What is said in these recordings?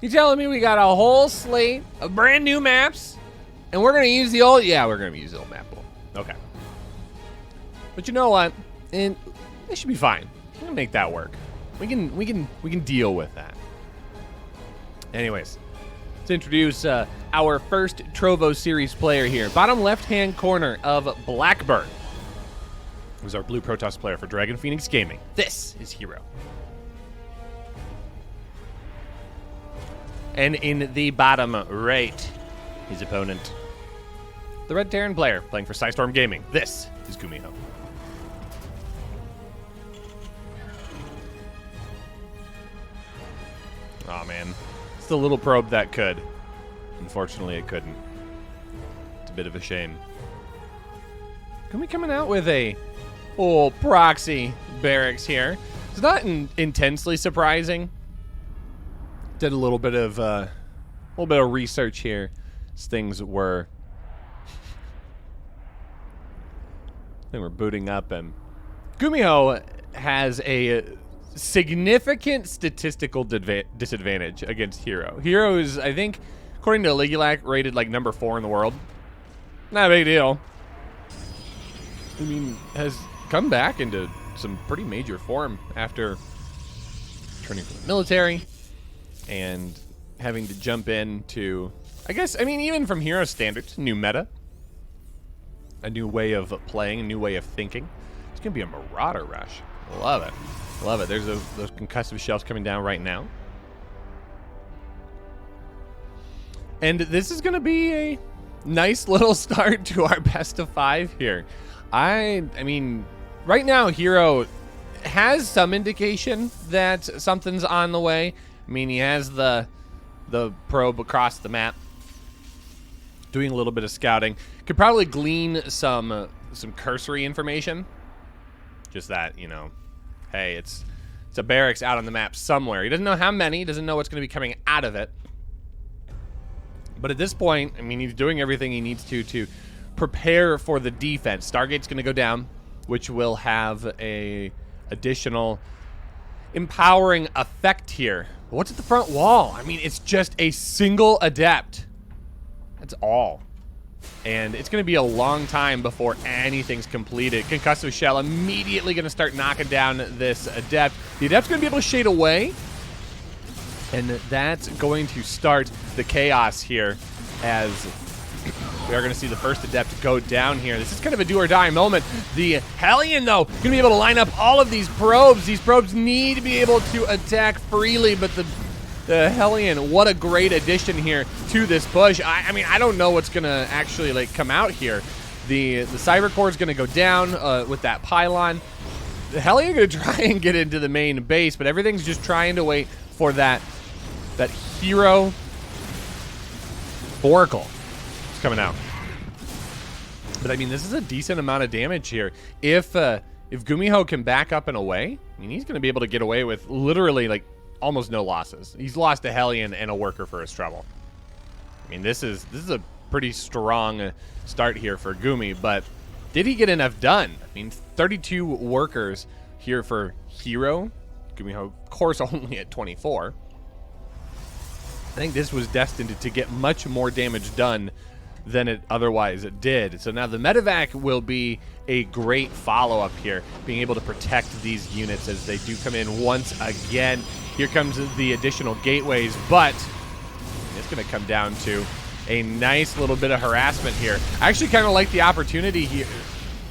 You telling me we got a whole slate of brand new maps, and we're gonna use the old? Yeah, we're gonna use the old map pool. Okay. But you know what? And it should be fine. We're gonna make that work. We can deal with that. Anyways, let's introduce our first Trovo series player here. Bottom left-hand corner of Blackburn, who's our blue Protoss player for Dragon Phoenix Gaming. This is Hero. And in the bottom right, his opponent, the Red Terran player playing for Storm Gaming. This is GUMIHO. Oh man, it's the little probe that could. Unfortunately, it couldn't. It's a bit of a shame. GUMI coming out with a proxy barracks here. It's not intensely surprising. Did a little bit of research here as things were booting up, and GUMIHO has a significant statistical disadvantage against Hero. Hero is, I think, according to Ligulac, rated like number 4 in the world. Not a big deal. I mean, has come back into some pretty major form after turning from the military and having to jump into, I guess, I mean, even from Hero standards, new meta, a new way of playing, a new way of thinking. It's going to be a Marauder rush. Love it. Love it. There's those concussive shells coming down right now. And this is going to be a nice little start to our best of 5 here. I mean, right now, Hero has some indication that something's on the way. I mean, he has the probe across the map, doing a little bit of scouting. Could probably glean some cursory information. Just that, you know, hey, it's a barracks out on the map somewhere. He doesn't know how many. He doesn't know what's going to be coming out of it. But at this point, I mean, he's doing everything he needs to prepare for the defense. Stargate's going to go down, which will have a additional empowering effect here. What's at the front wall? I mean, it's just a single adept. That's all. And it's going to be a long time before anything's completed. Concussive Shell immediately going to start knocking down this adept. The adept's going to be able to shade away. And that's going to start the chaos here as we are going to see the first adept go down here. This is kind of a do or die moment. The Hellion, though, going to be able to line up all of these probes. These probes need to be able to attack freely, but the Hellion, what a great addition here to this push. I mean, I don't know what's going to actually like come out here. The Cyber Core is going to go down with that pylon. The Hellion going to try and get into the main base, but everything's just trying to wait for that Hero Oracle coming out. But I mean, this is a decent amount of damage here. If GUMIHO can back up and away, I mean, he's going to be able to get away with literally like almost no losses. He's lost a Hellion and a worker for his trouble. I mean, this is a pretty strong start here for Gumi, but did he get enough done? I mean, 32 workers here for Hero. GUMIHO, of course, only at 24. I think this was destined to get much more damage done than it otherwise did. So now the medevac will be a great follow-up here, being able to protect these units as they do come in once again. Here comes the additional gateways, but it's going to come down to a nice little bit of harassment here. I actually kind of like the opportunity here,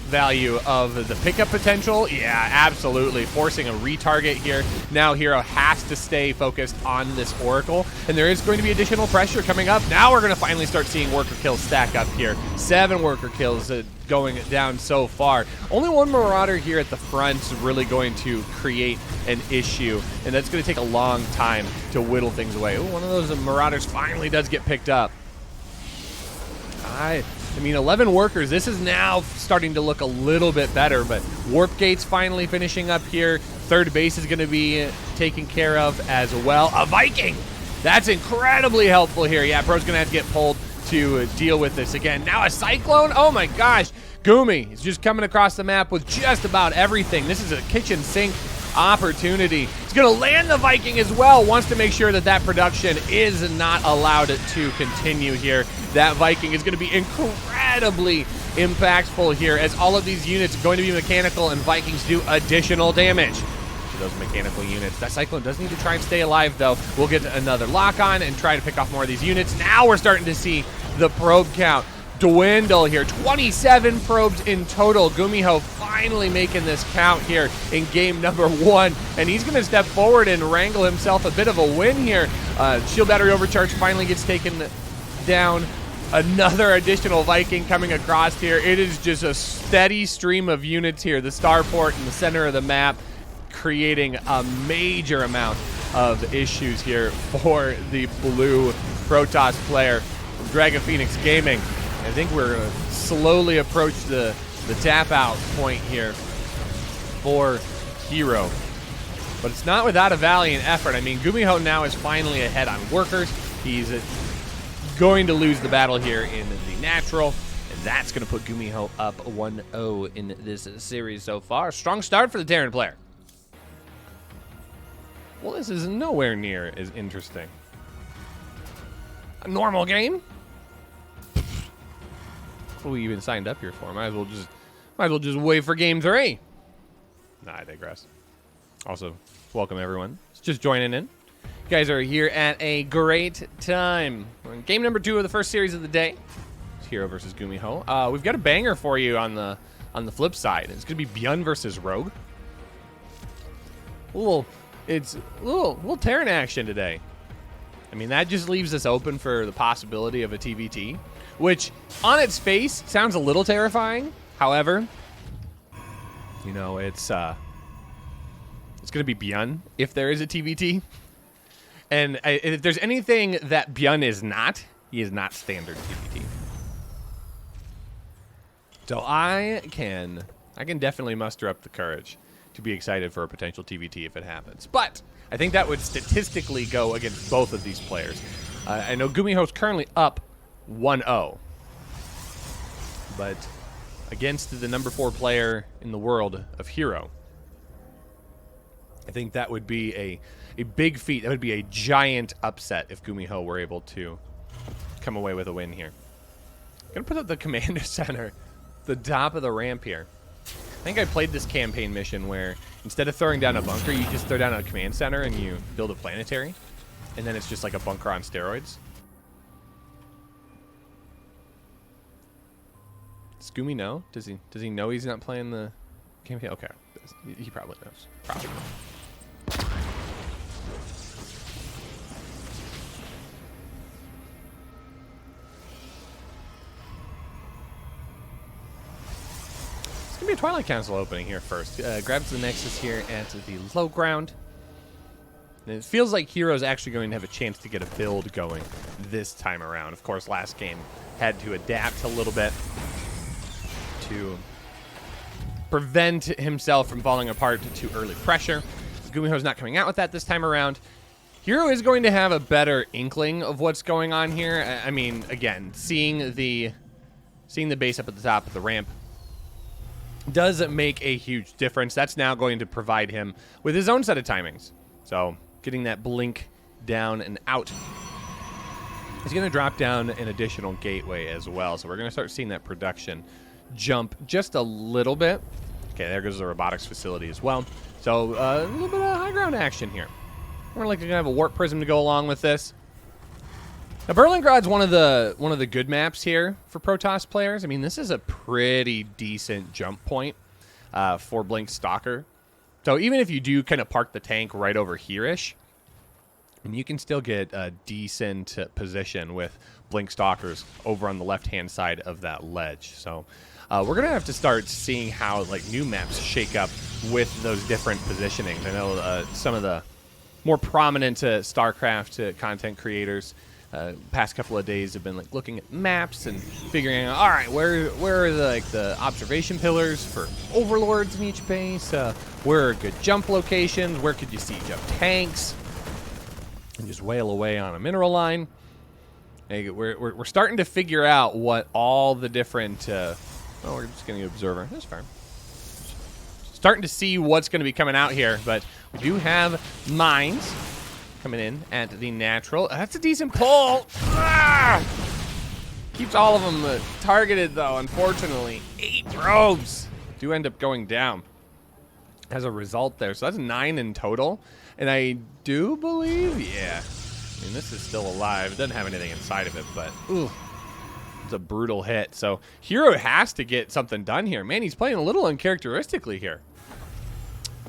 value of the pickup potential. Yeah, absolutely. Forcing a retarget here. Now Hero has to stay focused on this Oracle, and there is going to be additional pressure coming up. Now we're going to finally start seeing worker kills stack up here. 7 worker kills going down so far. Only one Marauder here at the front is really going to create an issue, and that's going to take a long time to whittle things away. Ooh, one of those Marauders finally does get picked up. I mean, 11 workers. This is now starting to look a little bit better, but Warp Gate's finally finishing up here. Third base is going to be taken care of as well. A Viking! That's incredibly helpful here. Yeah, Pro's going to have to get pulled to deal with this again. Now a Cyclone? Oh my gosh. Gumi is just coming across the map with just about everything. This is a kitchen sink opportunity. He's going to land the Viking as well. Wants to make sure that that production is not allowed to continue here. That Viking is going to be incredibly impactful here, as all of these units are going to be mechanical and Vikings do additional damage to those mechanical units. That Cyclone does need to try and stay alive, though. We'll get another lock on and try to pick off more of these units. Now we're starting to see the probe count dwindle here. 27 probes in total. GUMIHO finally making this count here in game number 1, and he's going to step forward and wrangle himself a bit of a win here. Shield battery overcharge finally gets taken down. Another additional Viking coming across here. It is just a steady stream of units here. The starport in the center of the map creating a major amount of issues here for the blue Protoss player from Dragon Phoenix Gaming. I think we're going to slowly approach the tap out point here for Hero. But it's not without a valiant effort. I mean, GUMIHO now is finally ahead on workers. He's going to lose the battle here in the natural, and that's going to put GUMIHO up 1-0 in this series so far. Strong start for the Terran player. Well, this is nowhere near as interesting. A normal game? What we even signed up here for? Might as well just wait for game 3. Nah, I digress. Also, welcome everyone. It's just joining in. You guys are here at a great time. We're in game number 2 of the first series of the day. It's Hero versus GUMIHO. We've got a banger for you on the flip side. It's gonna be Byun versus Rogue. It's a little Terran action today. I mean, that just leaves us open for the possibility of a TVT, which on its face sounds a little terrifying. However, you know, it's gonna be Byun if there is a TVT. And if there's anything that Byun is not, he is not standard TVT. So I can definitely muster up the courage to be excited for a potential TVT if it happens. But I think that would statistically go against both of these players. I know GUMIHO's currently up 1-0. But against the number 4 player in the world of Hero, I think that would be a big feat. That would be a giant upset if GUMIHO were able to come away with a win here. I'm gonna put up the commander center, the top of the ramp here. I think I played this campaign mission where instead of throwing down a bunker, you just throw down a command center and you build a planetary, and then it's just like a bunker on steroids. Does Gumi know? Does he know he's not playing the campaign? Okay, he probably knows. Probably. It's gonna be a Twilight Council opening here first. Grabs the Nexus here at the low ground. And it feels like Hero's actually going to have a chance to get a build going this time around. Of course, last game had to adapt a little bit to prevent himself from falling apart to early pressure. GUMIHO's not coming out with that this time around. Hero is going to have a better inkling of what's going on here. I mean, again, seeing the base up at the top of the ramp does make a huge difference. That's now going to provide him with his own set of timings. So getting that blink down and out. He's going to drop down an additional gateway as well. So we're going to start seeing that production jump just a little bit. Okay, there goes the robotics facility as well. So a little bit of high ground action here. We're likely gonna have a warp prism to go along with this. Now, Berlingrad's one of the good maps here for Protoss players. I mean, this is a pretty decent jump point for Blink Stalker. So even if you do kind of park the tank right over here-ish, you can still get a decent position with Blink Stalkers over on the left-hand side of that ledge. So we're gonna have to start seeing how like new maps shake up with those different positionings. I know some of the more prominent StarCraft content creators past couple of days have been like looking at maps and figuring out, all right, where are the observation pillars for overlords in each base? Where are good jump locations? Where could you siege up tanks? And just wail away on a mineral line. Hey, we're starting to figure out what all the different. Oh, we're just getting an observer. That's fair. Just starting to see what's going to be coming out here, but we do have mines coming in at the natural. That's a decent pull. Ah! Keeps all of them targeted, though, unfortunately. 8 probes do end up going down as a result there. So that's 9 in total. And I do believe, yeah. I mean, this is still alive. It doesn't have anything inside of it, but ooh, it's a brutal hit. So Hero has to get something done here. Man, he's playing a little uncharacteristically here.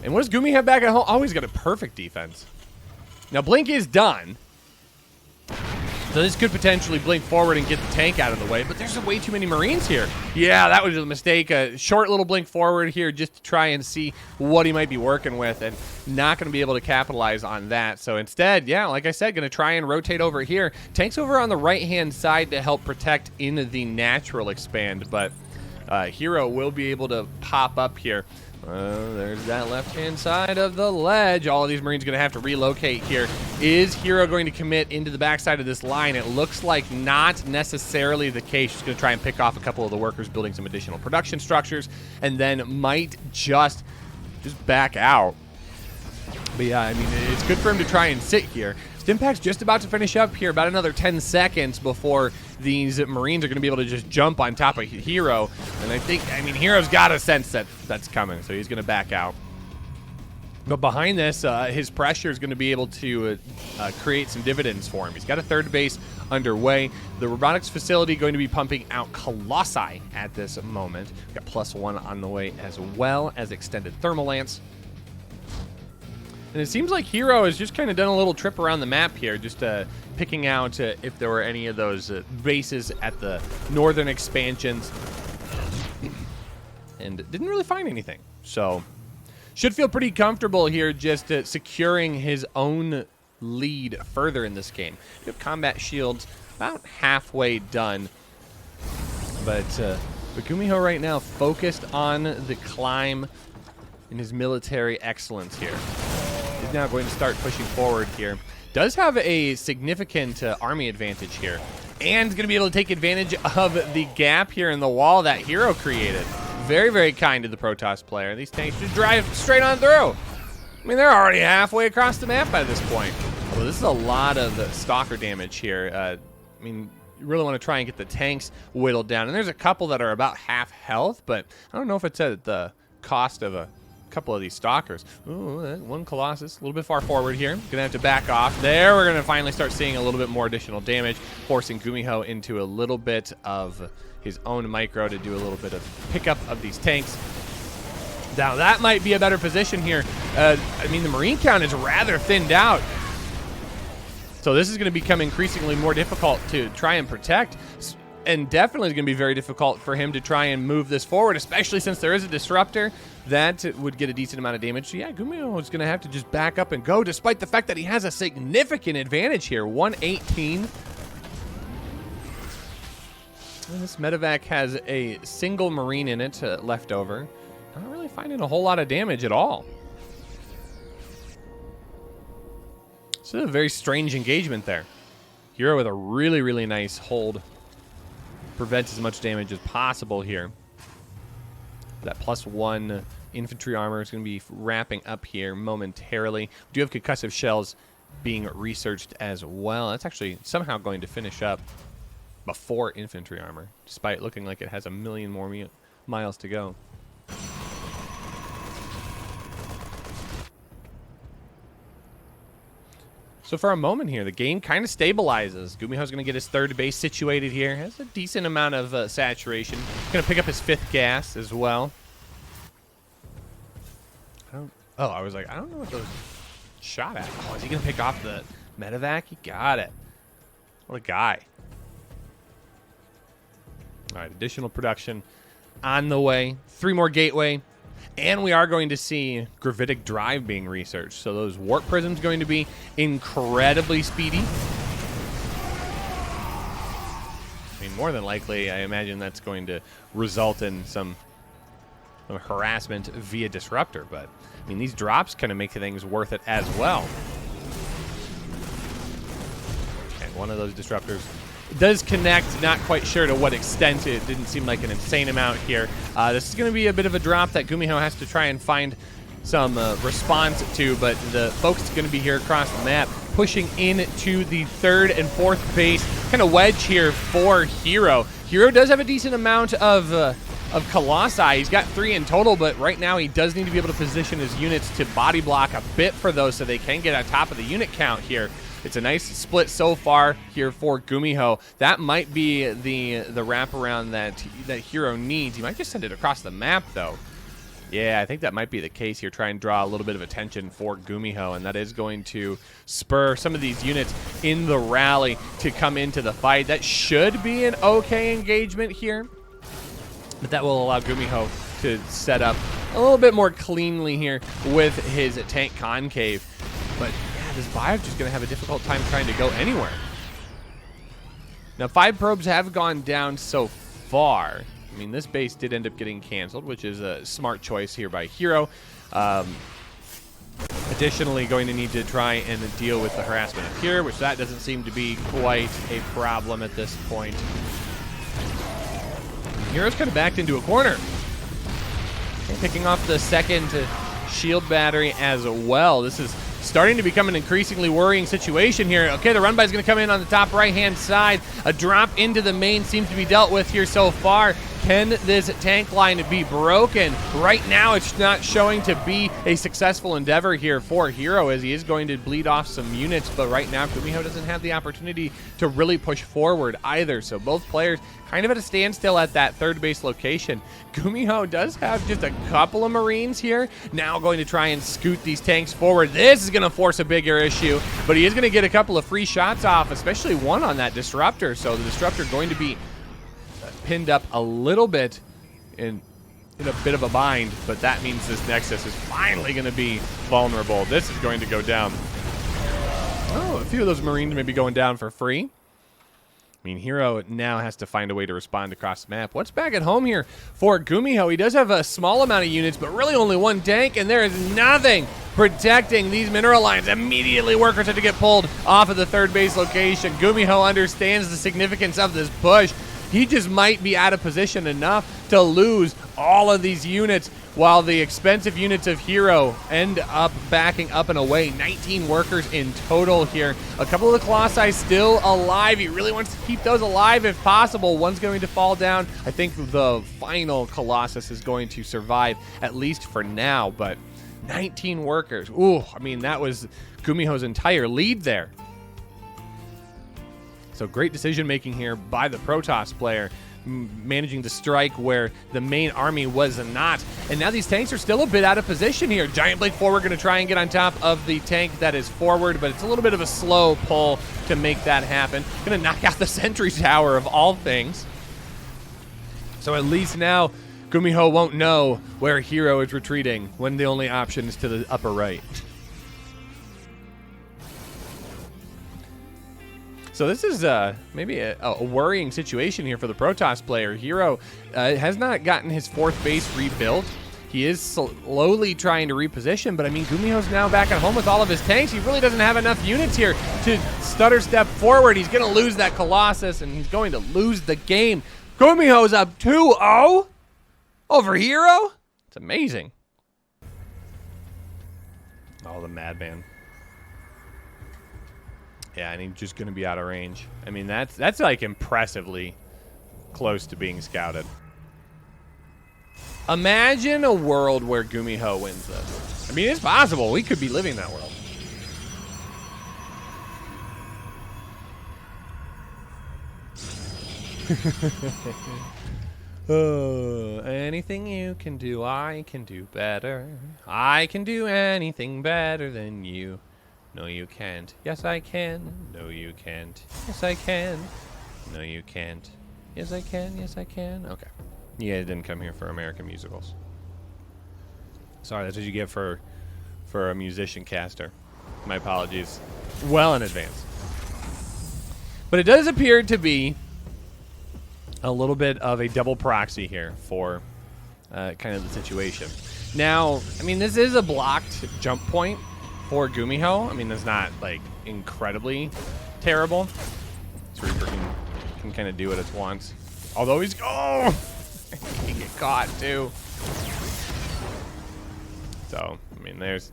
And what does Gumi have back at home? Oh, he's got a perfect defense. Now, Blink is done. So this could potentially blink forward and get the tank out of the way, but there's way too many Marines here. Yeah, that was a mistake. A short little blink forward here just to try and see what he might be working with, and not going to be able to capitalize on that. So instead, yeah, like I said, going to try and rotate over here. Tank's over on the right-hand side to help protect in the natural expand, but Hero will be able to pop up here. There's that left-hand side of the ledge. All of these Marines are going to have to relocate here. Is Hero going to commit into the backside of this line? It looks like not necessarily the case. She's going to try and pick off a couple of the workers building some additional production structures, and then might just back out. But yeah, I mean, it's good for him to try and sit here. Stimpak's just about to finish up here, about another 10 seconds before these Marines are going to be able to just jump on top of Hero. And I mean, Hero's got a sense that that's coming, so he's going to back out. But behind this, his pressure is going to be able to create some dividends for him. He's got a third base underway. The robotics facility going to be pumping out Colossi at this moment. We've got +1 on the way, as well as extended thermal lance. And it seems like Hero has just kind of done a little trip around the map here, just picking out if there were any of those bases at the northern expansions, and didn't really find anything. So should feel pretty comfortable here, just securing his own lead further in this game. We have combat shields about halfway done, but GUMIHO right now focused on the climb and his military excellence here. Is now going to start pushing forward here. Does have a significant army advantage here, and going to be able to take advantage of the gap here in the wall that Hero created. Very, very kind to the Protoss player. These tanks just drive straight on through. I mean, they're already halfway across the map by this point. Although this is a lot of stalker damage here. I mean, you really want to try and get the tanks whittled down. And there's a couple that are about half health, but I don't know if it's at the cost of a couple of these stalkers. Ooh, one Colossus a little bit far forward here. Gonna have to back off. There, we're gonna finally start seeing a little bit more additional damage, forcing GUMIHO into a little bit of his own micro to do a little bit of pickup of these tanks. Now that might be a better position here. I mean, the Marine count is rather thinned out, so this is going to become increasingly more difficult to try and protect. And definitely is going to be very difficult for him to try and move this forward, especially since there is a disruptor that would get a decent amount of damage. So yeah, GUMIHO is going to have to just back up and go, despite the fact that he has a significant advantage here. 118. And this medevac has a single Marine in it left over. Not really finding a whole lot of damage at all. This is a very strange engagement there. Hero with a really, really nice hold. Prevent as much damage as possible here. That +1 infantry armor is going to be wrapping up here momentarily. We do have concussive shells being researched as well. That's actually somehow going to finish up before infantry armor, despite looking like it has a million more miles to go. So for a moment here, the game kind of stabilizes. GUMIHO's going to get his third base situated here. Has a decent amount of saturation. Going to pick up his 5th gas as well. I was like, I don't know what those shot at. Oh, is he going to pick off the medevac? He got it. What a guy. All right, additional production on the way. 3 more gateway. And we are going to see gravitic drive being researched. So those warp prisms going to be incredibly speedy. I mean, more than likely, I imagine that's going to result in some harassment via disruptor. But, I mean, these drops kind of make things worth it as well. And one of those disruptors does connect, not quite sure to what extent. It didn't seem like an insane amount here. This is going to be a bit of a drop that GUMIHO has to try and find some response to, but the focus is going to be here across the map, pushing into the third and fourth base, kind of wedge here for Hero. Hero does have a decent amount of Colossi. He's got 3 in total, but right now he does need to be able to position his units to body block a bit for those so they can get on top of the unit count here. It's a nice split so far here for GUMIHO. That might be the wraparound that Hero needs. He might just send it across the map, though. Yeah, I think that might be the case here. Try and draw a little bit of attention for GUMIHO, and that is going to spur some of these units in the rally to come into the fight. That should be an okay engagement here, but that will allow GUMIHO to set up a little bit more cleanly here with his tank concave. But yeah, this Bio just going to have a difficult time trying to go anywhere. Now, 5 probes have gone down so far. I mean, this base did end up getting canceled, which is a smart choice here by Hero. Additionally, going to need to try and deal with the harassment up here, which that doesn't seem to be quite a problem at this point. Hero's kind of backed into a corner. Okay, picking off the second shield battery as well. This is starting to become an increasingly worrying situation here. Okay, the run by is going to come in on the top right-hand side. A drop into the main seems to be dealt with here so far. Can this tank line be broken? Right now, it's not showing to be a successful endeavor here for Hero, as he is going to bleed off some units, but right now, GUMIHO doesn't have the opportunity to really push forward either, so both players kind of at a standstill at that third base location. GUMIHO does have just a couple of Marines here, now going to try and scoot these tanks forward. This is going to force a bigger issue, but he is going to get a couple of free shots off, especially one on that Disruptor, so the Disruptor going to be pinned up a little bit in a bit of a bind, but that means this Nexus is finally going to be vulnerable. This is going to go down. Oh, a few of those Marines may be going down for free. I mean, Hero now has to find a way to respond across the map. What's back at home here for GUMIHO? He does have a small amount of units, but really only one tank, and there is nothing protecting these mineral lines. Immediately, workers have to get pulled off of the third base location. GUMIHO understands the significance of this push. He just might be out of position enough to lose all of these units, while the expensive units of Hero end up backing up and away. 19 workers in total here. A couple of the Colossi still alive. He really wants to keep those alive if possible. One's going to fall down. I think the final Colossus is going to survive, at least for now, but 19 workers. Ooh, I mean, that was GUMIHO's entire lead there. So great decision-making here by the Protoss player, managing to strike where the main army was not. And now these tanks are still a bit out of position here. Giant Blade forward going to try and get on top of the tank that is forward, but it's a little bit of a slow pull to make that happen. Going to knock out the Sentry Tower of all things. So at least now GUMIHO won't know where Hero is retreating when the only option is to the upper right. So this is maybe a worrying situation here for the Protoss player. Hero has not gotten his fourth base rebuilt. He is slowly trying to reposition, but I mean, GUMIHO's now back at home with all of his tanks. He really doesn't have enough units here to stutter step forward. He's going to lose that Colossus, and he's going to lose the game. GUMIHO's up 2-0 over Hero. It's amazing. Oh, the madman. Yeah, and he's just going to be out of range. I mean, that's like impressively close to being scouted. Imagine a world where GUMIHO wins this. I mean, it's possible. We could be living that world. Anything you can do, I can do better. I can do anything better than you. No, you can't. Yes, I can. No, you can't. Yes, I can. No, you can't. Yes, I can. Yes, I can. Okay. Yeah, I didn't come here for American musicals. Sorry, that's what you get for a musician caster. My apologies. Well in advance. But it does appear to be a little bit of a double proxy here for kind of the situation. Now, I mean, this is a blocked jump point for GUMIHO. I mean, that's not like incredibly terrible. This Reaper can can kind of do what it wants. Although he's, oh, he get caught too. So, I mean, there's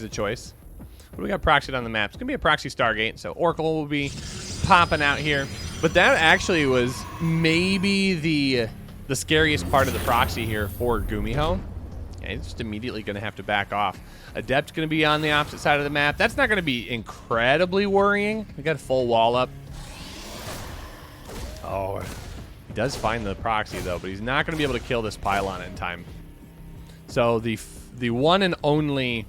a choice. What do we got proxied on the map? It's gonna be a proxy Stargate, so Oracle will be popping out here. But that actually was maybe the scariest part of the proxy here for GUMIHO. Yeah, he's just immediately gonna have to back off. Adept's gonna be on the opposite side of the map. That's not gonna be incredibly worrying. We got a full wall up. Oh, he does find the proxy though, but he's not gonna be able to kill this pylon in time. So the one and only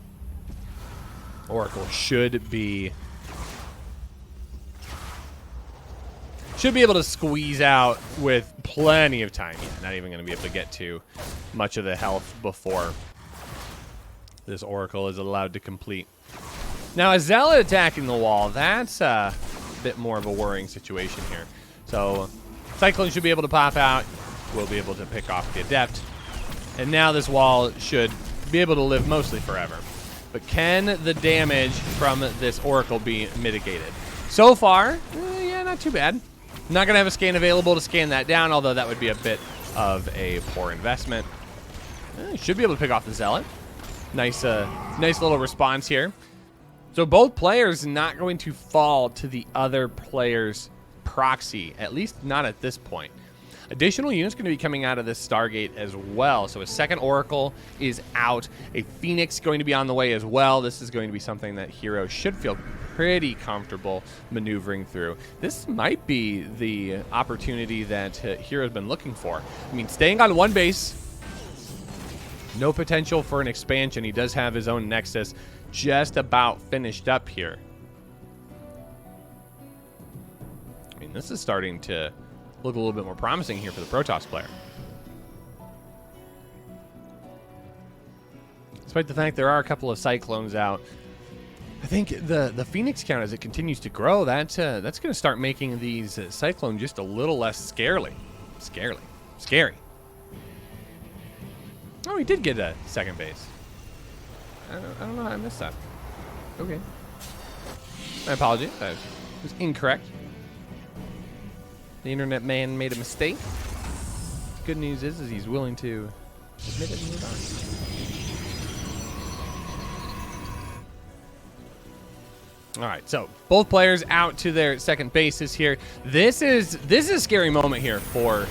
Oracle should be able to squeeze out with plenty of time. Yeah, not even going to be able to get to much of the health before this Oracle is allowed to complete. Now, a Zealot attacking the wall, that's a bit more of a worrying situation here. So, Cyclone should be able to pop out. We'll be able to pick off the Adept. And now this wall should be able to live mostly forever. But can the damage from this Oracle be mitigated? So far, yeah, not too bad. Not going to have a scan available to scan that down, although that would be a bit of a poor investment. Should be able to pick off the Zealot. Nice little response here. So both players not going to fall to the other player's proxy, at least not at this point. Additional units going to be coming out of this Stargate as well. So a second Oracle is out. A Phoenix going to be on the way as well. This is going to be something that Hero should feel pretty comfortable maneuvering through. This might be the opportunity that Hero's been looking for. I mean, staying on one base, no potential for an expansion. He does have his own Nexus just about finished up here. I mean, this is starting to look a little bit more promising here for the Protoss player. Despite the fact there are a couple of Cyclones out, I think the Phoenix count as it continues to grow, that's going to start making these Cyclone just a little less scary. Oh, he did get a second base. I don't know how I missed that. Okay. My apologies. I was incorrect. The internet man made a mistake. The good news is he's willing to admit it and move on. All right, so both players out to their second bases here. This is a scary moment here for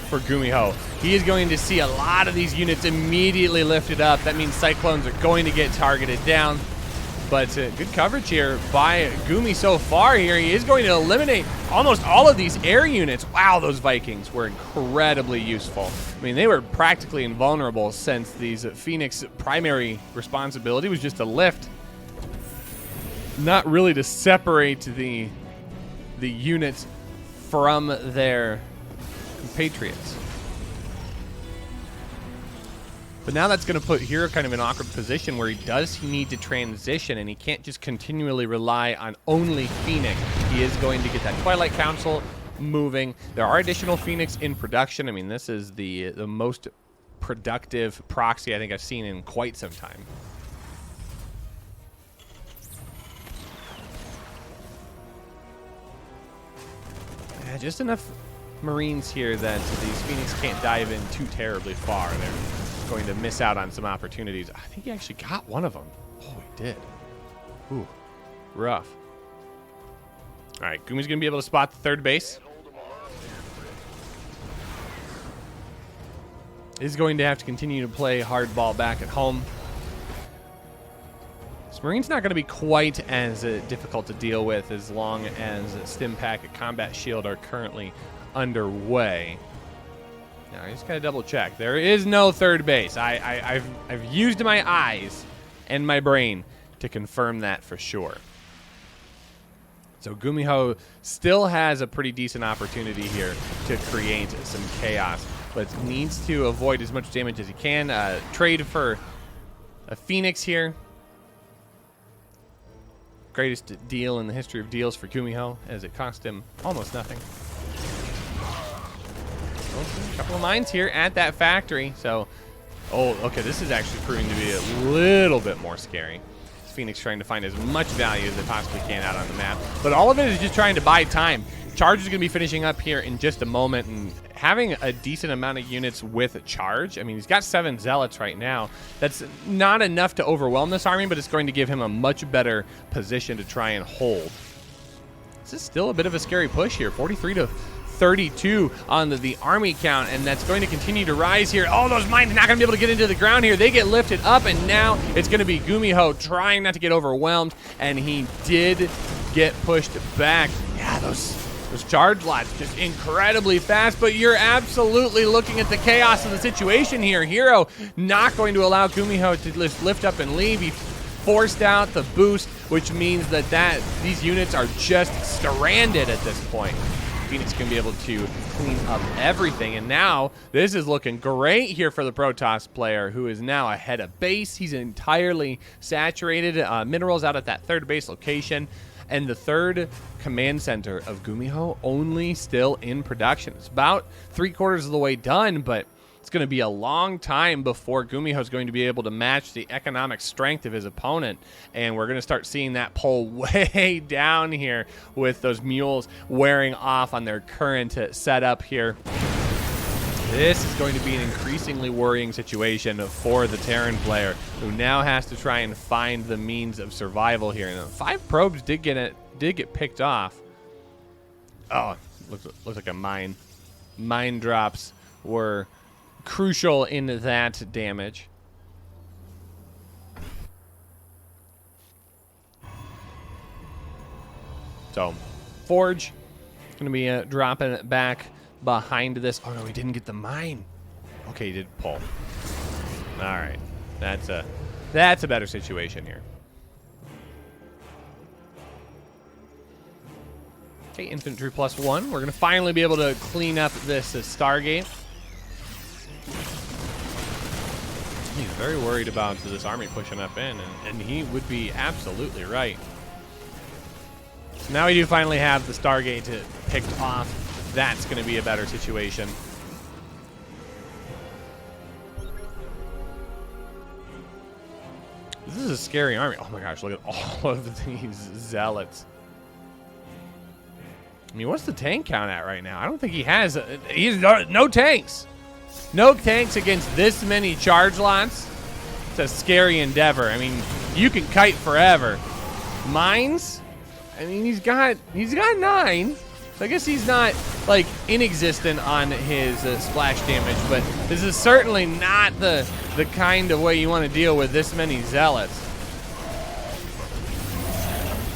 GUMIHO. He is going to see a lot of these units immediately lifted up. That means Cyclones are going to get targeted down. But good coverage here by Gumi so far here. He is going to eliminate almost all of these air units. Wow, those Vikings were incredibly useful. I mean, they were practically invulnerable since these Phoenix primary responsibility was just to lift, not really to separate the units from their compatriots. But now that's going to put Hero kind of in an awkward position where he does need to transition, and he can't just continually rely on only Phoenix. He is going to get that Twilight Council moving. There are additional Phoenix in production. I mean, this is the most productive proxy I think I've seen in quite some time. Yeah, just enough Marines here that these Phoenix can't dive in too terribly far. They're going to miss out on some opportunities. I think he actually got one of them. Oh, he did. Ooh, rough. All right, Gumi's going to be able to spot the third base. He's going to have to continue to play hardball back at home. This Marine's not going to be quite as difficult to deal with as long as Stim Pack and Combat Shield are currently underway. Now, I just gotta double check. There is no third base. I've used my eyes and my brain to confirm that for sure. So GUMIHO still has a pretty decent opportunity here to create some chaos, but needs to avoid as much damage as he can. Trade for a Phoenix here. Greatest deal in the history of deals for GUMIHO, as it cost him almost nothing. A couple of mines here at that factory. So, oh, okay, this is actually proving to be a little bit more scary. Phoenix trying to find as much value as they possibly can out on the map. But all of it is just trying to buy time. Charge is going to be finishing up here in just a moment, and having a decent amount of units with charge. I mean, he's got 7 zealots right now. That's not enough to overwhelm this army, but it's going to give him a much better position to try and hold. This is still a bit of a scary push here. 43 to 32 on the army count, and that's going to continue to rise here. All those mines not going to be able to get into the ground here. They get lifted up, and now it's going to be GUMIHO trying not to get overwhelmed, and he did get pushed back. Yeah, those charge lots just incredibly fast, but you're absolutely looking at the chaos of the situation here. Hero not going to allow GUMIHO to just lift up and leave. He forced out the boost, which means that these units are just stranded at this point. Phoenix can be able to clean up everything, and now this is looking great here for the Protoss player, who is now ahead of base. He's entirely saturated. Minerals out at that 3rd base location. And the 3rd command center of GUMIHO only still in production. It's about 3/4 of the way done, but it's going to be a long time before GUMIHO is going to be able to match the economic strength of his opponent. And we're going to start seeing that pull way down here with those mules wearing off on their current setup here. This is going to be an increasingly worrying situation for the Terran player, who now has to try and find the means of survival here. And 5 probes did get picked off. Oh, looks like a mine. Mine drops were crucial in that damage. So, Forge going to be dropping it back behind this. Oh no, he didn't get the mine. Okay, he did pull. All right, that's a better situation here. Okay, infantry +1. We're gonna finally be able to clean up this Stargate. He's very worried about this army pushing up in, and he would be absolutely right. So now we do finally have the Stargate picked off. That's going to be a better situation. This is a scary army. Oh my gosh, look at all of these zealots. I mean, what's the tank count at right now? I don't think he has no tanks. No tanks against this many charge lots. It's a scary endeavor. I mean, you can kite forever. Mines? I mean, he's got 9. So I guess he's not like inexistent on his splash damage, but this is certainly not the kind of way you want to deal with this many zealots.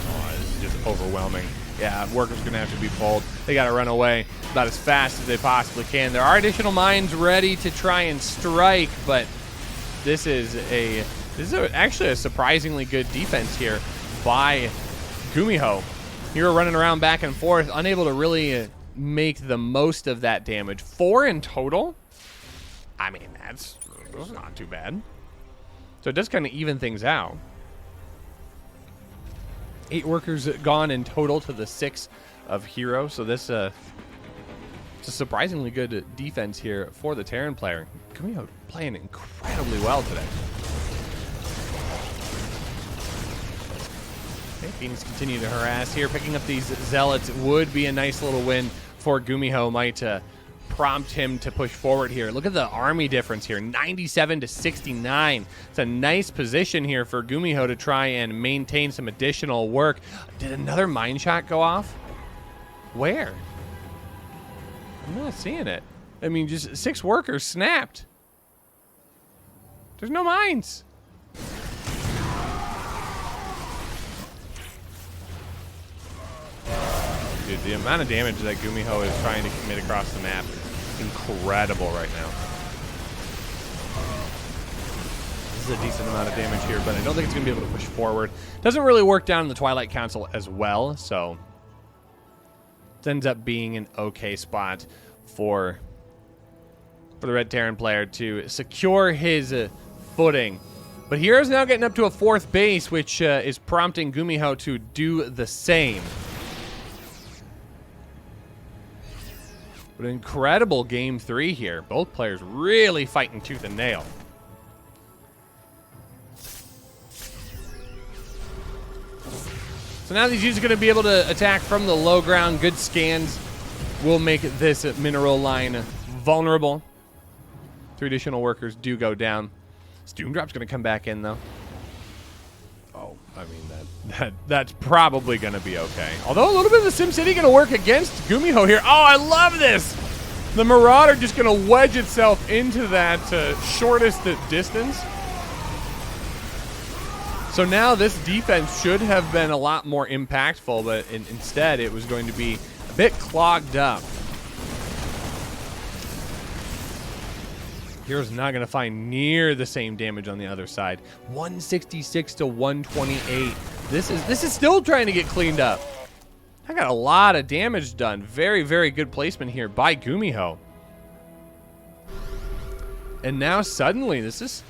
Oh, this is just overwhelming. Yeah, workers gonna have to be pulled. They gotta run away about as fast as they possibly can. There are additional mines ready to try and strike, but this is actually a surprisingly good defense here by GUMIHO. Hero running around back and forth, unable to really make the most of that damage. 4 in total. I mean, that's not too bad. So it does kind of even things out. 8 workers gone in total to the 6 of Hero. So this it's a surprisingly good defense here for the Terran player. GUMIHO playing incredibly well today. Okay, Phoenix continue to harass here. Picking up these zealots would be a nice little win for GUMIHO. Might prompt him to push forward here. Look at the army difference here, 97 to 69. It's a nice position here for GUMIHO to try and maintain some additional work. Did another mine shot go off? Where? I'm not seeing it. I mean, just 6 workers snapped. There's no mines. Dude, the amount of damage that GUMIHO is trying to commit across the map is incredible right now. This is a decent amount of damage here, but I don't think it's going to be able to push forward. Doesn't really work down in the Twilight Council as well, so it ends up being an okay spot for the Red Terran player to secure his footing. But Hero's now getting up to a 4th base, which is prompting GUMIHO to do the same. But an incredible game 3 here. Both players really fighting tooth and nail. So now these units are going to be able to attack from the low ground. Good scans will make this mineral line vulnerable. 3 additional workers do go down. This Doom Drop's going to come back in, though. Oh, I mean, that's probably going to be okay. Although a little bit of the SimCity going to work against GUMIHO here. Oh, I love this! The Marauder just going to wedge itself into that shortest distance. So now this defense should have been a lot more impactful, but instead it was going to be a bit clogged up. Hero's not going to find near the same damage on the other side. 166 to 128. This is still trying to get cleaned up. I got a lot of damage done. Very, very good placement here by GUMIHO. And now suddenly this is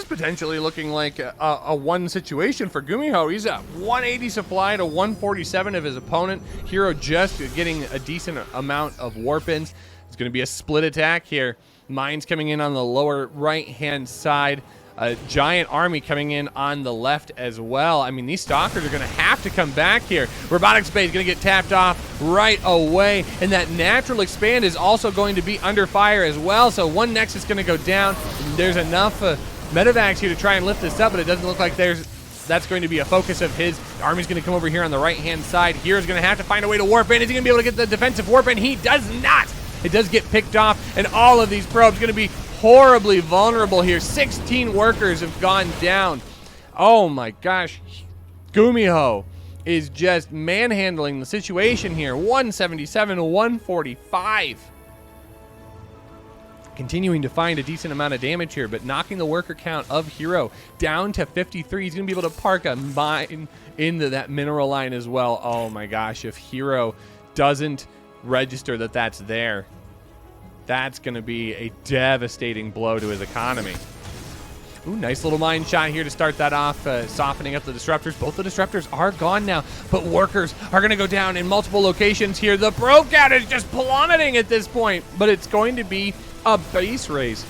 potentially looking like a one situation for GUMIHO. He's at 180 supply to 147 of his opponent. Hero just getting a decent amount of warp-ins. It's going to be a split attack here. Mines coming in on the lower right-hand side. A giant army coming in on the left as well. I mean, these Stalkers are going to have to come back here. Robotics Bay is going to get tapped off right away. And that natural expand is also going to be under fire as well. So one Nexus is going to go down. There's enough medevacs here to try and lift this up, but it doesn't look like that's going to be a focus of his. The army's going to come over here on the right-hand side. Hero's going to have to find a way to warp in. Is he going to be able to get the defensive warp in? He does not. It does get picked off, and all of these probes going to be horribly vulnerable here. 16 workers have gone down. Oh my gosh. GUMIHO is just manhandling the situation here. 177 to 145. Continuing to find a decent amount of damage here, but knocking the worker count of Hero down to 53. He's going to be able to park a mine into that mineral line as well. Oh my gosh, if Hero doesn't register that that's there, that's going to be a devastating blow to his economy. Ooh, nice little mine shot here to start that off, softening up the disruptors. Both the disruptors are gone now, but workers are going to go down in multiple locations here. The pro count is just plummeting at this point, but it's going to be a base race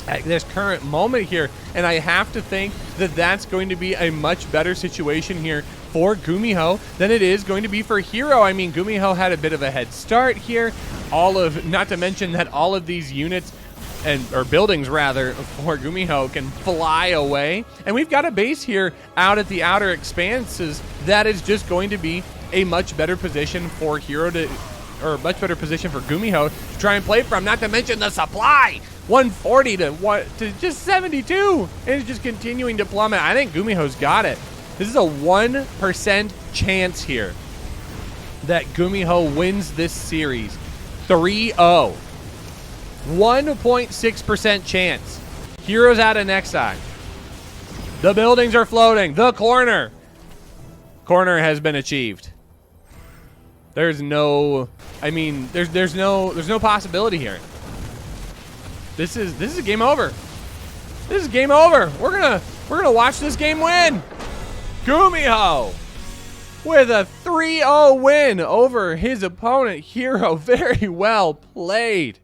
at this current moment here, and I have to think that that's going to be a much better situation here for GUMIHO than it is going to be for Hero. I mean, GUMIHO had a bit of a head start here. Not to mention that all of these units or buildings rather for GUMIHO can fly away, and we've got a base here out at the outer expanses that is just going to be a much better position for Hero or a much better position for GUMIHO to try and play from. Not to mention the supply. 140 to just 72, and it's just continuing to plummet. I think GUMIHO's got it. This is a 1% chance here that GUMIHO wins this series. 3-0. 1.6% chance. Heroes out of Nexi. The buildings are floating. The corner has been achieved. There's no, I mean, there's no possibility here. This is a game over. This is game over. We're gonna watch this game win. GUMIHO with a 3-0 win over his opponent Hero. Very well played.